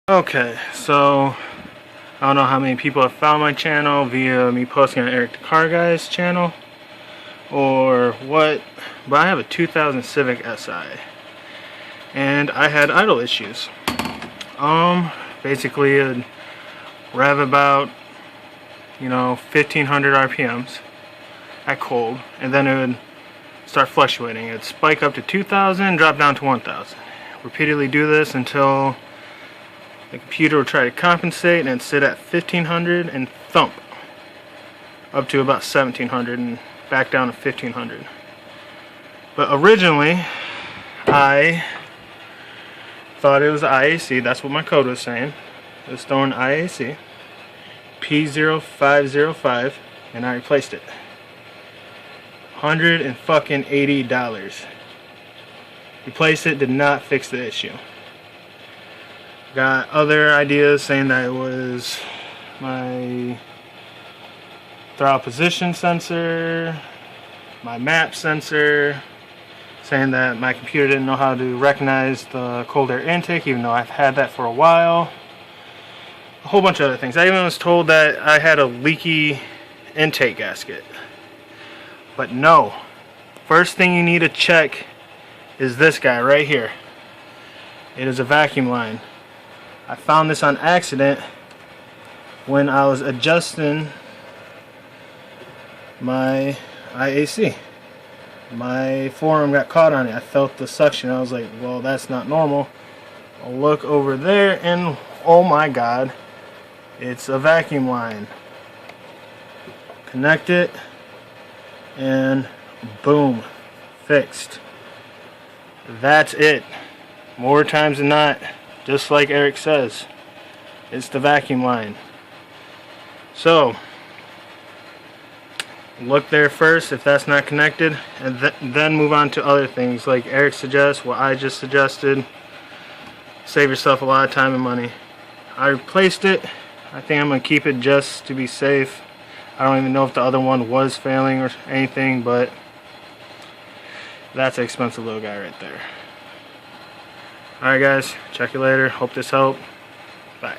Okay, so I don't know how many people have found my channel via me posting on Eric the Car Guy's channel or what, but I have a 2000 Civic Si and I had idle issues. Basically it'd rev about 1500 RPMs at cold, and then it would start fluctuating. It'd spike up to 2000, drop down to 1000. Repeatedly do this until the computer would try to compensate and it'd sit at 1500 and thump up to about 1700 and back down to 1500. But originally I thought it was I.A.C. That's what my code was saying. It was throwing I.A.C. P0505, and I replaced it. $180. Replaced it, did not fix the issue. Got other ideas saying that it was my throttle position sensor, my map sensor, saying that my computer didn't know how to recognize the cold air intake, even though I've had that for a while. A whole bunch of other things. I even was told that I had a leaky intake gasket. But no. First thing you need to check is this guy right here. It is a vacuum line. I found this on accident when I was adjusting my I.A.C. My forearm got caught on it. I felt the suction. I was like, well, that's not normal. I'll look over there and oh my god, it's a vacuum line. Connect it and boom, fixed. That's it. More times than not, just like Eric says, it's the vacuum line. So look there first if that's not connected, and then move on to other things like Eric suggests, what I just suggested. Save yourself a lot of time and money. I replaced it. I think I'm going to keep it just to be safe. I don't even know if the other one was failing or anything, but that's an expensive little guy right there. Alright guys, check you later. Hope this helped. Bye.